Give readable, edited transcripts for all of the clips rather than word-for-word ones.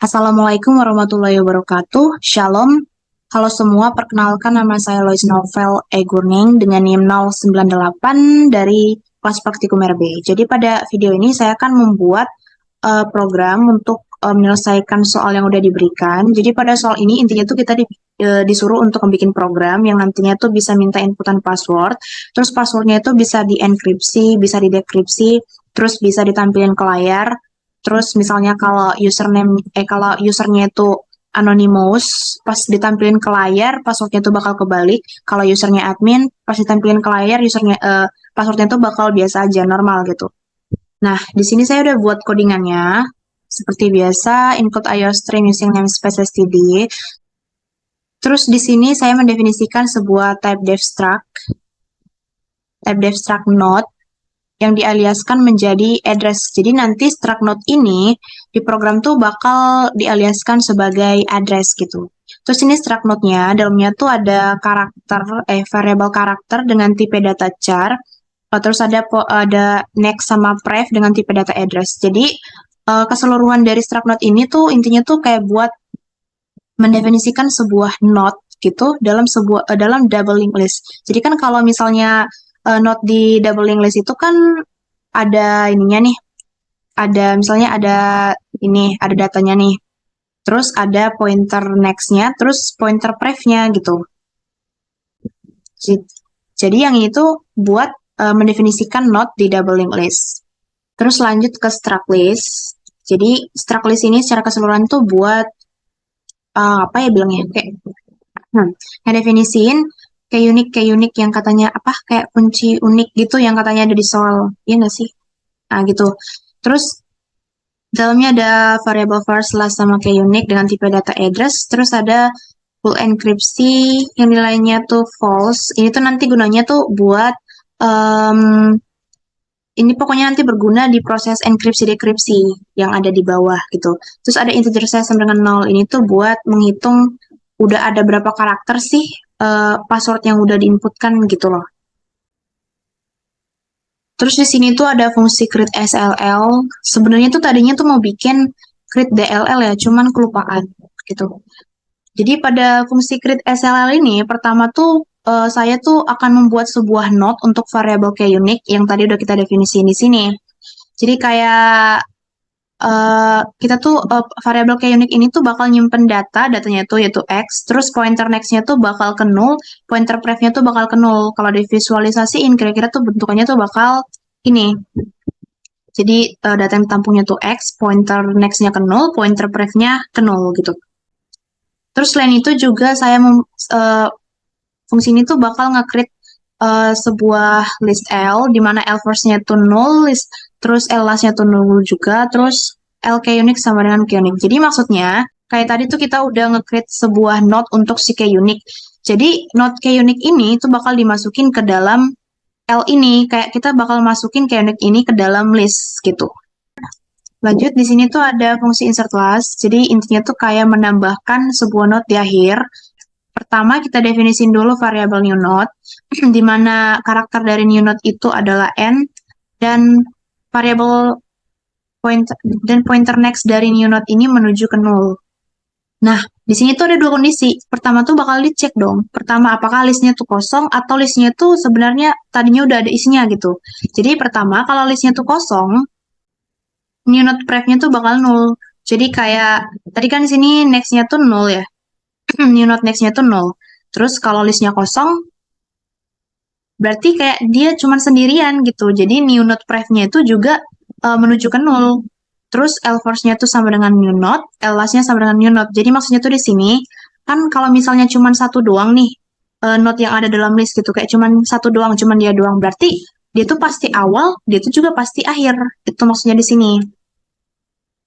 Assalamualaikum warahmatullahi wabarakatuh. Shalom. Halo semua, perkenalkan nama saya Lois Novel Egurning dengan NIM 098 dari kelas praktikum RB. Jadi pada video ini saya akan membuat program untuk menyelesaikan soal yang udah diberikan. Jadi pada soal ini intinya tuh kita disuruh untuk membuat program yang nantinya tuh bisa minta inputan password. Terus passwordnya itu bisa dienkripsi, bisa didekripsi, terus bisa ditampilkan ke layar. Terus misalnya kalau usernya itu anonymous, pas ditampilin ke layar, passwordnya itu bakal kebalik. Kalau usernya admin, pas ditampilin ke layar, passwordnya itu bakal biasa aja, normal gitu. Nah, di sini saya udah buat codingannya. Seperti biasa, input IO string using namespace std. Terus di sini saya mendefinisikan sebuah type def struct node yang dialiaskan menjadi address. Jadi nanti struct node ini di program tuh bakal dialiaskan sebagai address gitu. Terus ini struct node-nya, dalamnya tuh ada variable karakter dengan tipe data char. Terus ada next sama pref dengan tipe data address. Jadi keseluruhan dari struct node ini tuh intinya tuh kayak buat mendefinisikan sebuah node gitu dalam double linked list. Jadi kan kalau misalnya node di double linked list itu kan ada ininya nih, ada datanya nih. Terus ada pointer next-nya, terus pointer pref-nya gitu. Jadi yang ini tuh buat mendefinisikan node di double linked list. Terus lanjut ke struct list. Jadi struct list ini secara keseluruhan tuh buat apa ya bilangnya ngedefinisiin kayak unik yang katanya apa kayak kunci unik gitu yang katanya ada di soal, iya nggak sih? Nah gitu. Terus dalamnya ada variable first last sama kayak unik dengan tipe data address. Terus ada full enkripsi yang nilainya tuh false. Ini tuh nanti gunanya tuh buat em, ini pokoknya nanti berguna di proses enkripsi-dekripsi yang ada di bawah gitu. Terus ada integer size sama dengan 0. Ini tuh buat menghitung udah ada berapa karakter sih password yang udah diinputkan gitu loh. Terus di sini tuh ada fungsi create SLL. Sebenarnya tuh tadinya tuh mau bikin create DLL ya, cuman kelupaan gitu. Jadi pada fungsi create SLL ini pertama tuh saya tuh akan membuat sebuah node untuk variable kunique yang tadi udah kita definisiin di sini. Jadi kayak kita tuh variable kunique ini tuh bakal nyimpen datanya tuh yaitu x, terus pointer next-nya tuh bakal ke null, pointer pref-nya tuh bakal ke null. Kalau divisualisasiin kira-kira tuh bentukannya tuh bakal ini. Jadi data yang tampungnya tuh x, pointer next-nya ke null, pointer pref-nya ke null gitu. Terus selain itu juga fungsi ini tuh bakal nge-create sebuah list L, di mana L first-nya tuh null, terus L last-nya tuh null juga, terus L K-unique sama dengan K-unique. Jadi maksudnya, kayak tadi tuh kita udah nge-create sebuah node untuk si K-unique. Jadi node K-unique ini tuh bakal dimasukin ke dalam L ini, kayak kita bakal masukin K-unique ini ke dalam list gitu. Lanjut, di sini tuh ada fungsi insert last. Jadi intinya tuh kayak menambahkan sebuah node di akhir. Pertama, kita definisin dulu variabel new node, di mana karakter dari new node itu adalah n, dan variabel pointer next dari new node ini menuju ke null. Nah, di sini tuh ada dua kondisi. Pertama tuh bakal dicek dong. Pertama, apakah listnya tuh kosong atau listnya tuh sebenarnya tadinya udah ada isinya gitu. Jadi pertama, kalau listnya tuh kosong, new node pref-nya tuh bakal null. Jadi kayak tadi kan di sini next-nya tuh null ya. New node next-nya tuh null. Terus kalau listnya kosong, berarti kayak dia cuma sendirian gitu. Jadi new node pref-nya itu juga menuju ke null. Terus L first-nya tuh sama dengan new node, L last-nya sama dengan new node. Jadi maksudnya tuh di sini, kan kalau misalnya cuma satu doang nih, node yang ada dalam list gitu, kayak cuma satu doang, cuma dia doang. Berarti dia tuh pasti awal, dia tuh juga pasti akhir. Itu maksudnya di sini.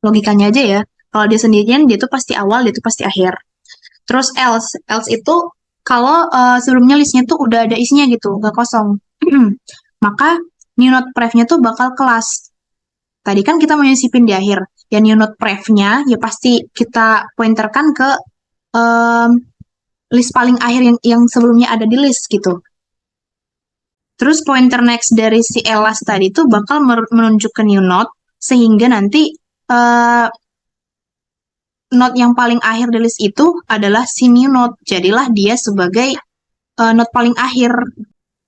Logikanya aja ya. Kalau dia sendirian, dia tuh pasti awal, dia tuh pasti akhir. Terus else, else itu kalau sebelumnya listnya tuh udah ada isinya gitu, nggak kosong. Maka new node pref-nya tuh bakal kelas. Tadi kan kita mau nyisipin di akhir. Ya new node pref-nya ya pasti kita pointerkan ke um, list paling akhir yang sebelumnya ada di list gitu. Terus pointer next dari si elas tadi tuh bakal menunjuk ke new node sehingga nanti uh, node yang paling akhir di list itu adalah si new node. Jadilah dia sebagai node paling akhir.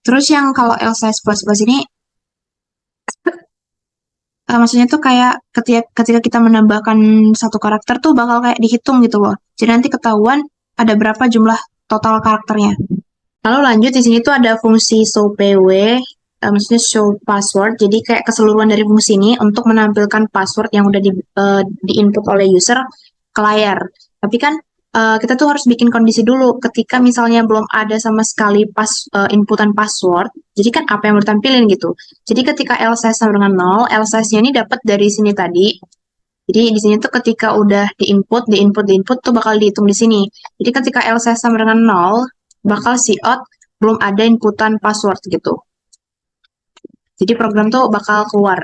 Terus yang kalau L size plus plus ini, maksudnya tuh kayak ketika kita menambahkan satu karakter tuh bakal kayak dihitung gitu loh. Jadi nanti ketahuan ada berapa jumlah total karakternya. Lalu lanjut di sini tuh ada fungsi show pw, maksudnya show password. Jadi kayak keseluruhan dari fungsi ini untuk menampilkan password yang udah di input oleh user ke layar. Tapi kan kita tuh harus bikin kondisi dulu ketika misalnya belum ada sama sekali inputan password. Jadi kan apa yang mau ditampilin gitu. Jadi ketika L size sama dengan 0, L size-nya ini dapat dari sini tadi. Jadi di sini tuh ketika udah diinput tuh bakal dihitung di sini. Jadi ketika L size sama dengan 0, bakal out belum ada inputan password gitu. Jadi program tuh bakal keluar.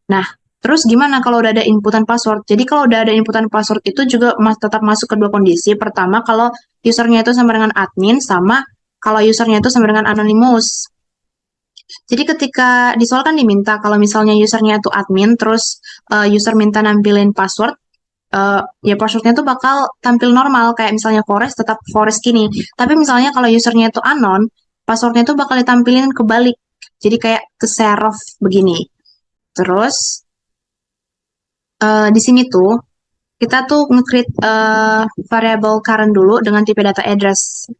Nah, terus gimana kalau udah ada inputan password? Jadi kalau udah ada inputan password itu juga tetap masuk ke dua kondisi. Pertama, kalau usernya itu sama dengan admin, sama kalau usernya itu sama dengan anonymous. Jadi ketika di soal kan diminta kalau misalnya usernya itu admin, terus user minta nampilin password, ya passwordnya tuh bakal tampil normal kayak misalnya Forest tetap Forest gini. Tapi misalnya kalau usernya itu anon, passwordnya tuh bakal ditampilin kebalik. Jadi kayak ke serif begini. Terus di sini tuh kita tuh nge-create variable current dulu dengan tipe data address.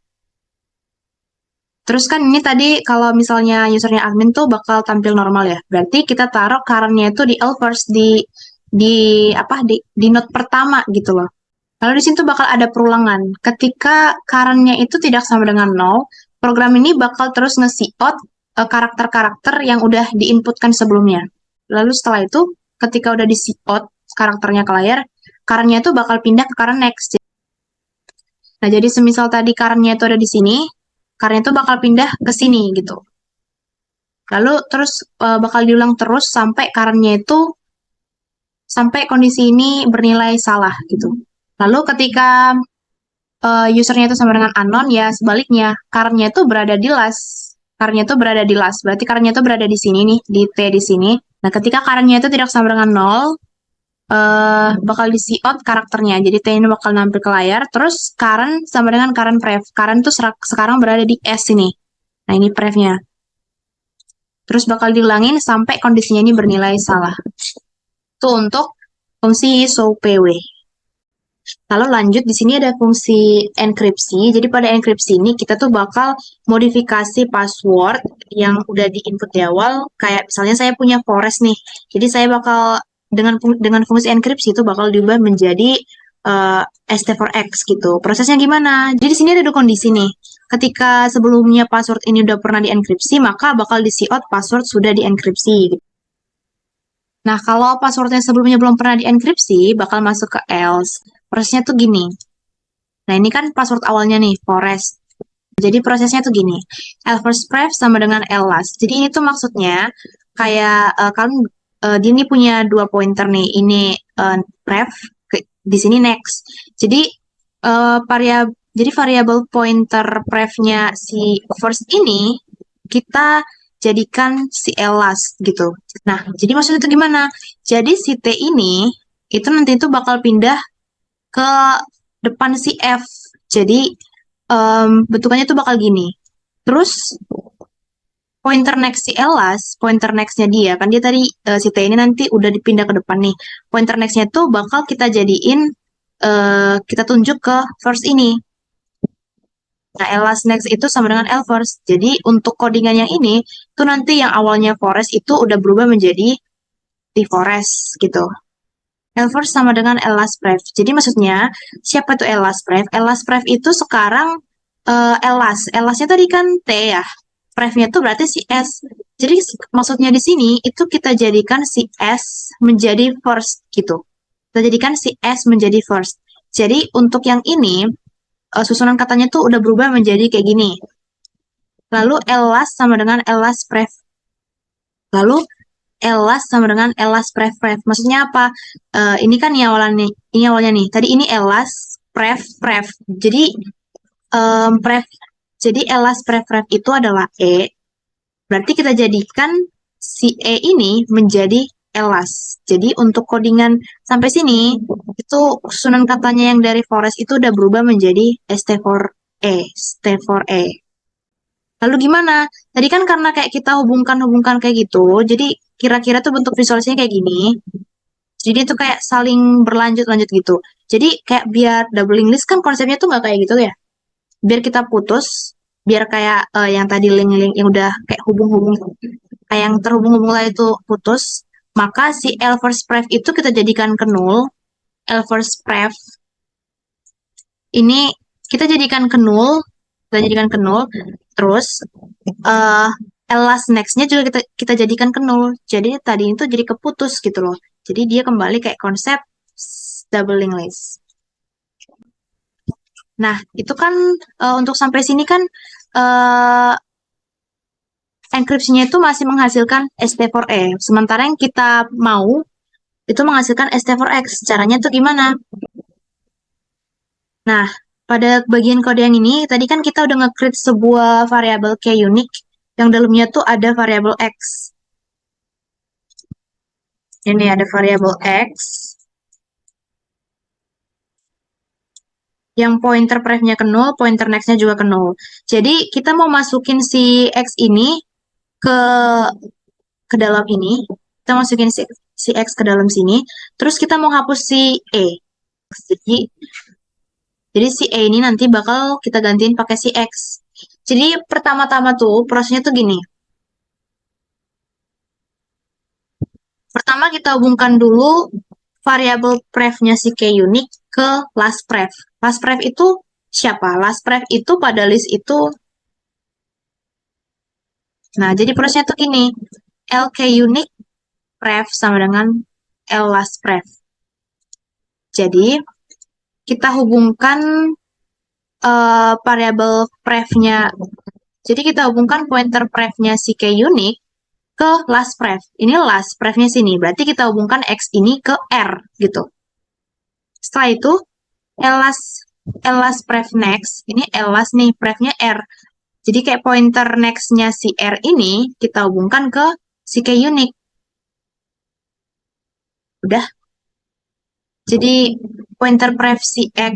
Terus kan ini tadi kalau misalnya usernya admin tuh bakal tampil normal ya. Berarti kita taruh current-nya itu di L first di apa di node pertama gitu loh. Lalu di sini tuh bakal ada perulangan. Ketika current-nya itu tidak sama dengan 0, program ini bakal terus nge-out karakter-karakter yang udah diinputkan sebelumnya. Lalu setelah itu, ketika udah di-out karakternya ke layar, current-nya itu bakal pindah ke current next. Nah, jadi semisal tadi current-nya itu ada di sini, current-nya itu bakal pindah ke sini gitu. Lalu terus bakal diulang terus sampai current-nya itu sampai kondisi ini bernilai salah gitu. Lalu ketika usernya itu sama dengan unknown, ya sebaliknya, current-nya itu berada di last. Current-nya itu berada di last, berarti current-nya itu berada di sini nih, di T di sini. Nah, ketika current-nya itu tidak sama dengan 0, bakal di out karakternya. Jadi T ini bakal nampil ke layar, terus current sama dengan current pref. Current tuh sekarang berada di S ini. Nah, ini prefnya. Terus bakal diulangin sampai kondisinya ini bernilai salah. Itu untuk fungsi show PW. Lalu lanjut, di sini ada fungsi enkripsi. Jadi pada enkripsi ini kita tuh bakal modifikasi password yang udah di-input di awal. Kayak misalnya saya punya Forest nih. Jadi saya bakal dengan fungsi enkripsi itu bakal diubah menjadi ST4X gitu. Prosesnya gimana? Jadi di sini ada dua kondisi nih. Ketika sebelumnya password ini udah pernah dienkripsi, maka bakal di-out password sudah dienkripsi. Nah, kalau passwordnya sebelumnya belum pernah dienkripsi, bakal masuk ke else. Prosesnya tuh gini. Nah, ini kan password awalnya nih, Forest. Jadi prosesnya tuh gini. L first pref sama dengan L last. Jadi ini tuh maksudnya kayak kalian dia ini punya dua pointer nih. Ini pref, di sini next. Jadi variabel pointer prefnya si first ini kita jadikan si L last gitu. Nah, jadi maksudnya itu gimana? Jadi si T ini itu nanti itu bakal pindah ke depan si F. Jadi bentukannya tuh bakal gini. Terus pointer next si Elas, pointer nextnya dia, kan dia tadi si T ini nanti udah dipindah ke depan nih. Pointer nextnya tuh bakal kita jadiin, kita tunjuk ke first ini. Nah, Elas next itu sama dengan L first. Jadi untuk codingan yang ini, tuh nanti yang awalnya forest itu udah berubah menjadi di forest gitu. L first sama dengan Elas pref. Jadi maksudnya siapa tuh Elas pref? Elas pref itu sekarang Elasnya tadi kan T ya. Prefnya tuh berarti si S. Jadi maksudnya di sini itu kita jadikan si S menjadi first gitu. Kita jadikan si S menjadi first. Jadi untuk yang ini susunan katanya tuh udah berubah menjadi kayak gini. Lalu Elas sama dengan Elas pref. Lalu Elas sama dengan Elas pref pref. Maksudnya apa? Ini kan ini awalnya nih. Tadi ini Elas pref pref. Jadi pref. Jadi Elas pref pref itu adalah E. Berarti kita jadikan si E ini menjadi elas. Jadi untuk codingan sampai sini, itu susunan katanya yang dari forest itu udah berubah menjadi st4e, st4e. Lalu gimana? Tadi kan karena kayak kita hubungkan-hubungkan kayak gitu, jadi kira-kira tuh bentuk visualisasinya kayak gini. Jadi itu kayak saling berlanjut-lanjut gitu. Jadi kayak biar doubling list kan konsepnya tuh nggak kayak gitu ya. Biar kita putus, biar kayak yang tadi link-link yang udah kayak hubung-hubung, kayak yang terhubung-hubung lah itu putus, maka si L first pref itu kita jadikan ke null. L first pref ini kita jadikan ke null, terus eh last next-nya juga kita jadikan ke null. Jadi tadi itu jadi keputus gitu loh. Jadi dia kembali kayak konsep doubling list. Nah, itu kan untuk sampai sini kan eh enkripsinya itu masih menghasilkan st4e. Sementara yang kita mau itu menghasilkan st4x. Caranya tuh gimana? Nah, pada bagian kode yang ini, tadi kan kita udah nge-create sebuah variabel k unique yang dalamnya tuh ada variabel x. Ini ada variabel x yang pointer pref-nya ke 0, pointer next-nya juga ke 0. Jadi kita mau masukin si x ini ke ke dalam ini. Kita masukin si x ke dalam sini. Terus kita mau hapus si e. Jadi si e ini nanti bakal kita gantiin pakai si x. Jadi pertama-tama tuh prosesnya tuh gini. Pertama kita hubungkan dulu variabel pref-nya si k unique ke last pref. Last pref itu siapa? Last pref itu pada list itu. Nah, jadi prosesnya tuh gini. LK unique pref sama dengan L last pref. Jadi kita hubungkan variabel pref-nya. Jadi kita hubungkan pointer pref-nya si k unique ke last pref. Ini last pref-nya sini. Berarti kita hubungkan x ini ke r gitu. Setelah itu last pref next. Ini last nih pref-nya r. Jadi kayak pointer next-nya si r ini kita hubungkan ke si k unique. Udah. Jadi pointer pref si x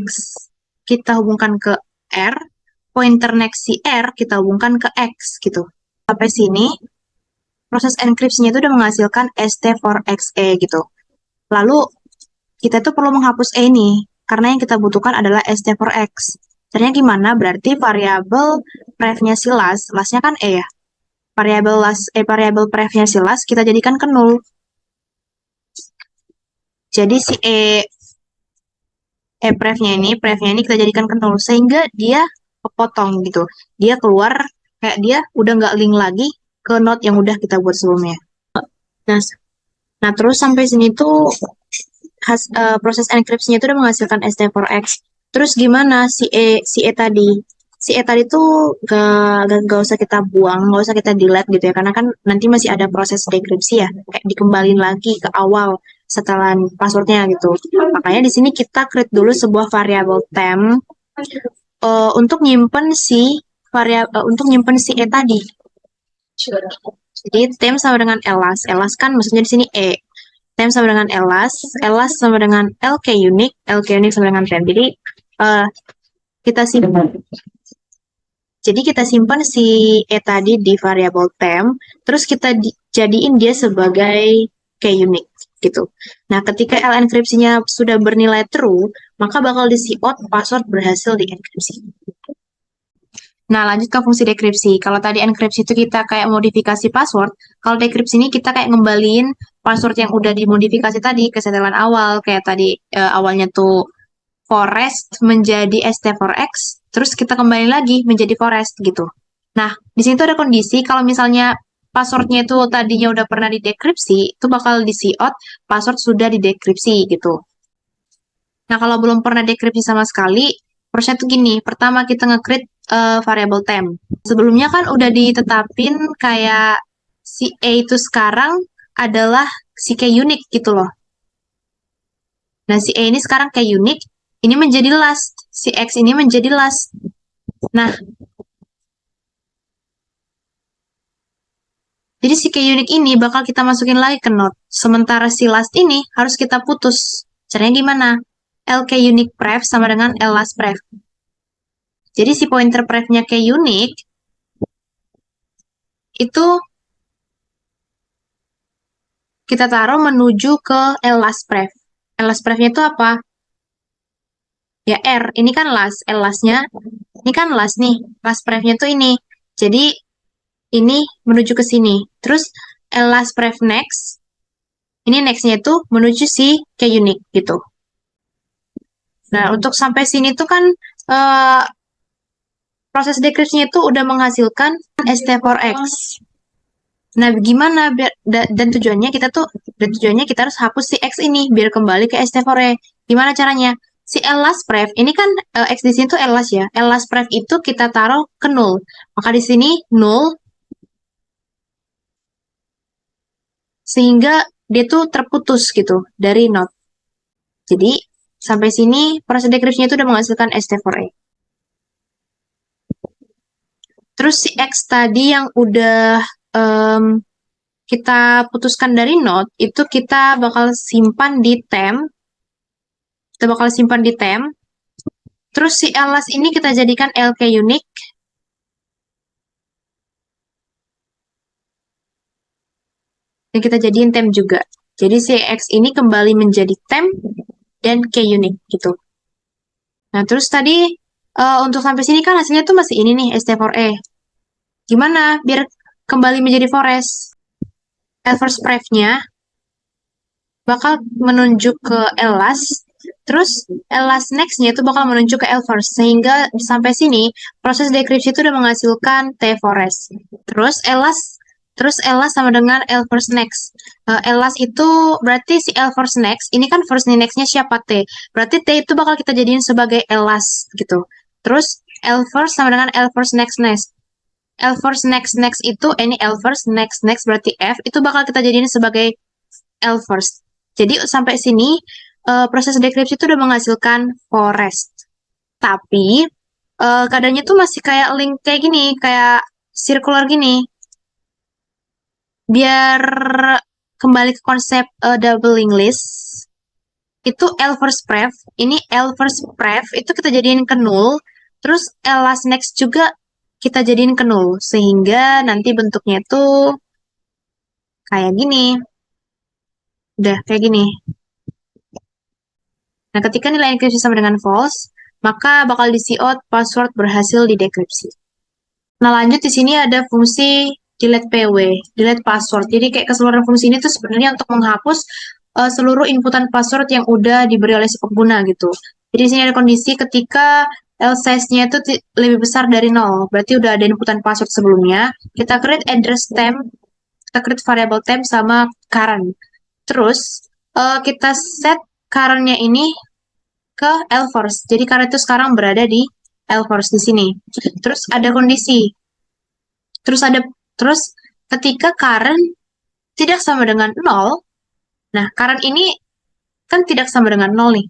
kita hubungkan ke r, pointer next si r kita hubungkan ke x gitu. Sampai sini proses enkripsinya itu udah menghasilkan st4xe gitu. Lalu kita tuh perlu menghapus e ini karena yang kita butuhkan adalah st4x. Caranya gimana? Berarti variabel pref-nya si last-nya kan e ya. Variabel pref-nya si last kita jadikan ke nol. Jadi si pref-nya ini kita jadikan ke nol sehingga dia kepotong gitu. Dia keluar kayak dia udah nggak link lagi ke node yang udah kita buat sebelumnya. Nah, nah terus sampai sini tuh proses enkripsinya itu udah menghasilkan st4x. Terus gimana si e tadi? Si e tadi tuh gak usah kita buang, gak usah kita delete gitu ya, karena kan nanti masih ada proses dekripsi ya, kayak dikembalin lagi ke awal setelah passwordnya gitu. Makanya di sini kita create dulu sebuah variabel temp untuk nyimpen si untuk nyimpen si e tadi. Jadi temp sama dengan elas kan maksudnya di sini e. Temp sama dengan elas sama dengan lk unique sama dengan temp. Jadi uh, kita simpan. Jadi kita simpan si e tadi di variabel temp, terus kita jadiin dia sebagai key unique gitu. Nah, ketika L enkripsinya sudah bernilai true, maka bakal di out password berhasil dienkripsi. Nah, lanjut ke fungsi dekripsi. Kalau tadi enkripsi itu kita kayak modifikasi password, kalau dekripsi ini kita kayak ngembaliin password yang udah dimodifikasi tadi ke setelan awal. Kayak tadi awalnya tuh forest menjadi st4x, terus kita kembali lagi menjadi forest gitu. Nah, di sini tuh ada kondisi kalau misalnya passwordnya itu tadinya udah pernah didekripsi, itu bakal di out password sudah didekripsi gitu. Nah, kalau belum pernah dekripsi sama sekali, prosesnya tuh gini. Pertama kita nge-create variable temp. Sebelumnya kan udah ditetapin kayak si A itu sekarang adalah si K unique gitu loh. Nah, si A ini sekarang K unique, ini menjadi last. Si X ini menjadi last. Nah, Jadi si key unique ini bakal kita masukin lagi ke node. Sementara si last ini harus kita putus. Caranya gimana? LK unique pref sama dengan L last pref. Jadi si pointer prefnya key unique itu kita taruh menuju ke L last pref. L last prefnya itu apa? Ya R, ini kan last, L lastnya, ini kan last nih, last prefnya tuh ini. Jadi ini menuju ke sini. Terus L last pref next, ini nextnya itu menuju si key unique gitu. Nah, untuk sampai sini tuh kan proses dekripsinya itu udah menghasilkan ST4X. Nah, gimana dan tujuannya kita harus hapus si X ini biar kembali ke ST4E. Gimana caranya? Si L last pref ini kan X di sini tuh L last ya. L last pref itu kita taruh ke null. Maka di sini null sehingga dia tuh terputus gitu dari node. Jadi sampai sini proses dekripsinya itu udah menghasilkan ST4E. Terus si X tadi yang udah kita putuskan dari node, itu kita bakal simpan di temp. Kita bakal simpan di temp. Terus si Ls ini kita jadikan LK unique. Dan kita jadiin temp juga. Jadi si X ini kembali menjadi temp dan K unique gitu. Nah, terus tadi untuk sampai sini kan hasilnya tuh masih ini nih, ST4E. Gimana biar kembali menjadi forest? L first pref-nya bakal menunjuk ke L last, terus L last next-nya itu bakal menunjuk ke L first, sehingga sampai sini proses dekripsi itu udah menghasilkan T forest. Terus L last sama dengan L first next. L last itu berarti si L first next, ini kan first nih next-nya siapa T. Berarti T itu bakal kita jadiin sebagai L last gitu. Terus L first sama dengan L first next next. L first next next itu ini L first next next berarti F itu bakal kita jadiin sebagai L first. Jadi sampai sini proses dekripsi itu udah menghasilkan forest. Tapi keadaannya tuh masih kayak link kayak gini, kayak circular gini. Biar kembali ke konsep double link list, itu L first pref, ini L first pref itu kita jadiin ke null, terus L last next juga kita jadiin ke null, sehingga nanti bentuknya tuh kayak gini. Udah kayak gini. Nah, ketika nilai enkripsi sama dengan false, maka bakal di out password berhasil didekripsi. Nah, lanjut di sini ada fungsi delete PW, delete password. Jadi kayak keseluruhan fungsi ini tuh sebenarnya untuk menghapus seluruh inputan password yang udah diberi oleh si pengguna gitu. Jadi di sini ada kondisi ketika L size-nya itu lebih besar dari 0. Berarti udah ada inputan password sebelumnya. Kita create address temp, kita create variable temp sama current. Terus kita set current-nya ini ke L force. Jadi current itu sekarang berada di L force di sini. Terus ada kondisi. Terus ketika current tidak sama dengan 0, nah current ini kan tidak sama dengan 0 nih.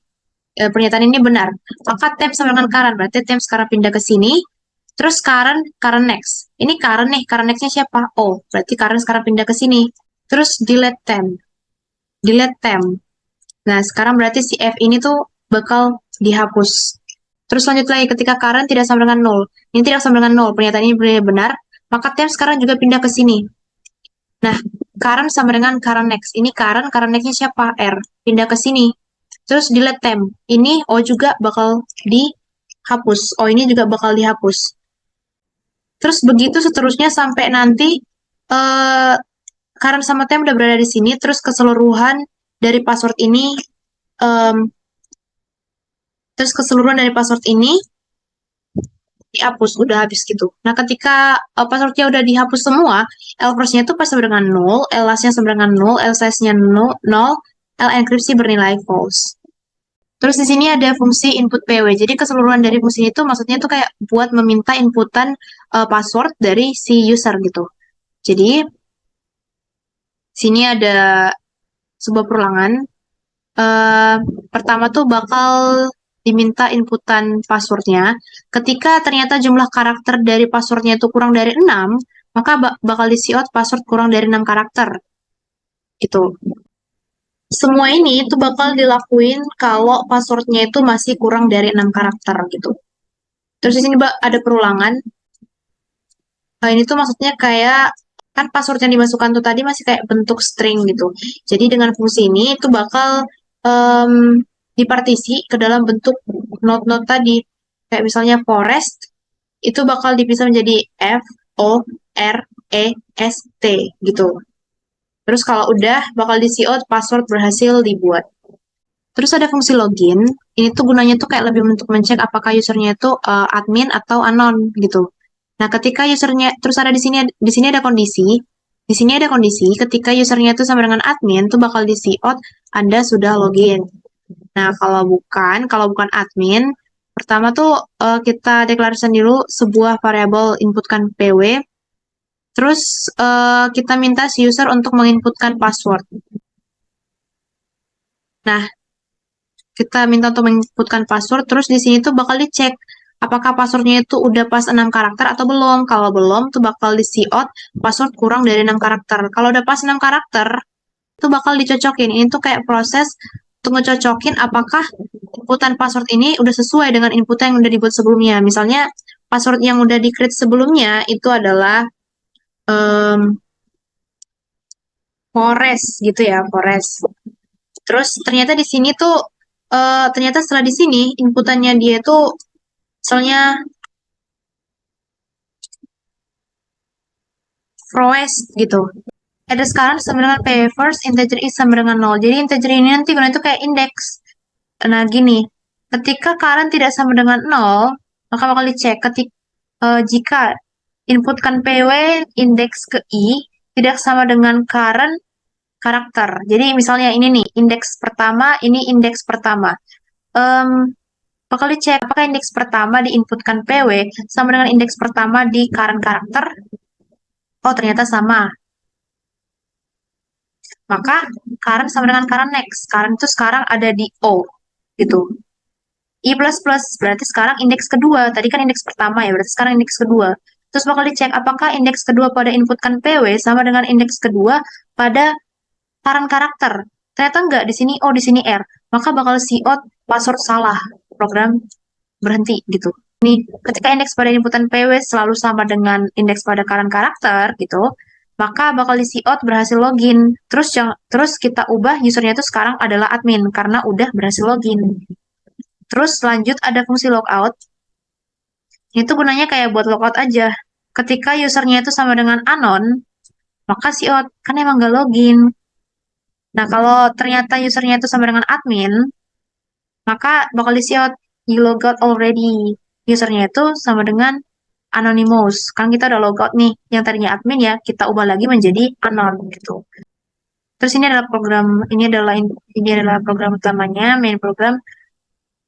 Pernyataan ini benar. Maka temp sama dengan current. Berarti temp sekarang pindah ke sini. Terus current next. Ini current nih. Current next-nya siapa? Oh, berarti current sekarang pindah ke sini. Terus delete temp. Delete temp. Nah, sekarang berarti si F ini tuh bakal dihapus. Terus lanjut lagi ketika current tidak sama dengan 0. Ini tidak sama dengan 0. Pernyataan ini benar. Maka temp sekarang juga pindah ke sini. Nah, current sama dengan current next. Ini current next-nya siapa? R. Pindah ke sini. Terus delete temp. Ini O juga bakal dihapus. O ini juga bakal dihapus. Terus begitu seterusnya sampai nanti current sama temp udah berada di sini. Terus keseluruhan dari password ini dihapus, udah habis gitu. Nah, ketika passwordnya udah dihapus semua, L first-nya itu pas sama dengan 0, L last-nya sama dengan 0, L size-nya 0, L enkripsi bernilai false. Terus di sini ada fungsi input PW. Jadi keseluruhan dari fungsi itu maksudnya itu kayak buat meminta inputan password dari si user gitu. Jadi sini ada sebuah perulangan. Pertama tuh bakal diminta inputan passwordnya. Ketika ternyata jumlah karakter dari passwordnya itu kurang dari 6, maka bakal di out password kurang dari 6 karakter. Gitu. Semua ini itu bakal dilakuin kalau passwordnya itu masih kurang dari 6 karakter gitu. Terus di sini ada perulangan. Ini tuh maksudnya kayak kan password yang dimasukkan tuh tadi masih kayak bentuk string gitu. Jadi dengan fungsi ini itu bakal em, dipartisi ke dalam bentuk not tadi. Kayak misalnya forest itu bakal dipisah menjadi F O R E S T gitu. Terus kalau udah bakal di out password berhasil dibuat. Terus ada fungsi login. Ini tuh gunanya tuh kayak lebih untuk mencek apakah usernya itu admin atau anon gitu. Nah, ketika usernya terus ada di sini ada kondisi. Di sini ada kondisi ketika usernya itu sama dengan admin tuh bakal di out Anda sudah login. Nah, kalau bukan admin, pertama tuh kita deklarasikan dulu sebuah variabel inputkan PW. Terus kita minta si user untuk menginputkan password. Nah, kita minta untuk menginputkan password, terus di sini tuh bakal dicek apakah passwordnya itu udah pas 6 karakter atau belum. Kalau belum, tuh bakal di out password kurang dari 6 karakter. Kalau udah pas 6 karakter, itu bakal dicocokin. Ini tuh kayak proses untuk ngecocokin apakah inputan password ini udah sesuai dengan input yang udah dibuat sebelumnya. Misalnya, password yang udah di-create sebelumnya itu adalah um, forest gitu ya, forest. Terus ternyata di sini tuh ternyata setelah di sini inputannya dia tuh misalnya forest gitu. Ada sekarang sama dengan p first integer is sama dengan 0. Jadi integer ini nanti gunanya itu kayak index. Nah gini, ketika current tidak sama dengan 0, maka bakal dicek jika inputkan pw indeks ke i tidak sama dengan current karakter. Jadi misalnya ini nih, indeks pertama, ini indeks pertama. Em, bakal dicek apakah indeks pertama diinputkan PW sama dengan indeks pertama di current karakter. Oh, ternyata sama. Maka current sama dengan current next. Current itu sekarang ada di O. Gitu. I++ berarti sekarang indeks kedua. Tadi kan indeks pertama ya, berarti sekarang indeks kedua. Terus bakal dicek apakah indeks kedua pada inputkan PW sama dengan indeks kedua pada current karakter. Ternyata enggak, di sini O, di sini R. Maka bakal out password salah. Program berhenti gitu. Nih, ketika indeks pada inputan PW selalu sama dengan indeks pada current karakter gitu, maka bakal di out berhasil login. Terus kita ubah usernya itu sekarang adalah admin karena udah berhasil login. Terus lanjut ada fungsi logout. Itu gunanya kayak buat logout aja. Ketika usernya itu sama dengan anon, maka out kan emang gak login. Nah, kalau ternyata usernya itu sama dengan admin, maka bakal di out you logout already. Usernya itu sama dengan Anonymous. Kan kita udah logout nih, yang tadinya admin ya, kita ubah lagi menjadi anon gitu. Terus ini adalah program utamanya, main program.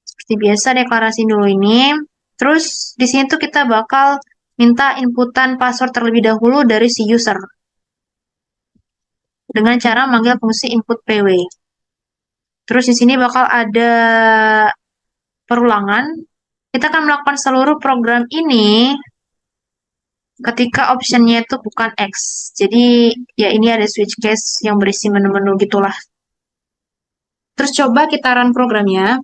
Seperti biasa deklarasi dulu ini. Terus di sini tuh kita bakal minta inputan password terlebih dahulu dari si user dengan cara manggil fungsi input pw. Terus di sini bakal ada perulangan. Kita akan melakukan seluruh program ini ketika optionnya itu bukan X. Jadi ya ini ada switch case yang berisi menu-menu gitulah. Terus coba kita run programnya.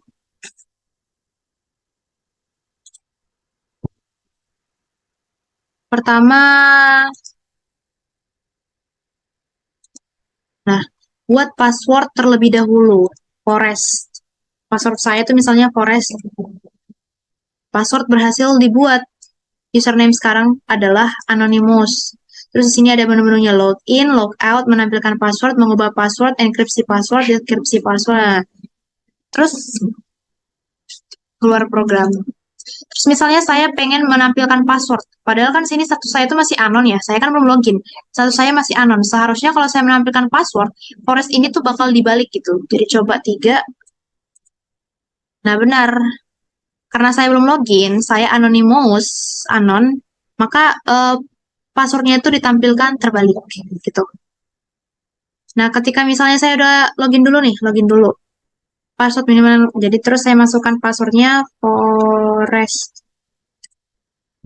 Pertama, nah, buat password terlebih dahulu. Forest. Password saya itu misalnya forest. Password berhasil dibuat. Username sekarang adalah Anonymous. Terus di sini ada menu-menunya login, logout, menampilkan password, mengubah password, enkripsi password, dekripsi password. Terus keluar program. Terus misalnya saya pengen menampilkan password. Padahal kan sini status saya itu masih anon ya. Saya kan belum login. Status saya masih anon. Seharusnya kalau saya menampilkan password, forest ini tuh bakal dibalik gitu. Jadi coba 3. Nah benar. Karena saya belum login, saya anonymous, anon, maka passwordnya itu ditampilkan terbalik gitu. Nah, ketika misalnya saya udah login dulu nih, login dulu. Password minimal, jadi terus saya masukkan passwordnya forest.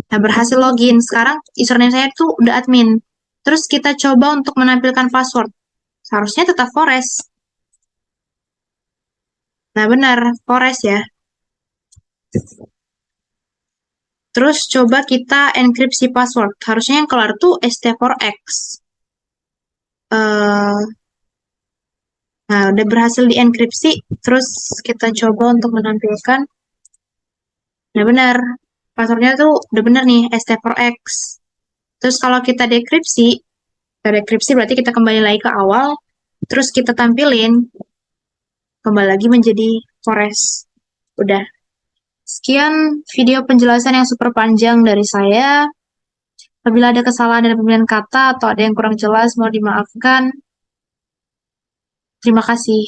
Nah, berhasil login. Sekarang username saya tuh udah admin. Terus kita coba untuk menampilkan password. Seharusnya tetap Forest. Nah, benar, Forest ya. Terus coba kita enkripsi password. Harusnya yang keluar tuh ST4X. Nah, udah berhasil dienkripsi. Terus kita coba untuk menampilkan. Nah, benar. Passwordnya tuh udah benar nih, ST4X. Terus kalau kita dekripsi berarti kita kembali lagi ke awal. Terus kita tampilin, kembali lagi menjadi Forest. Udah. Sekian video penjelasan yang super panjang dari saya. Apabila ada kesalahan dalam pemilihan kata atau ada yang kurang jelas, mohon dimaafkan. Terima kasih.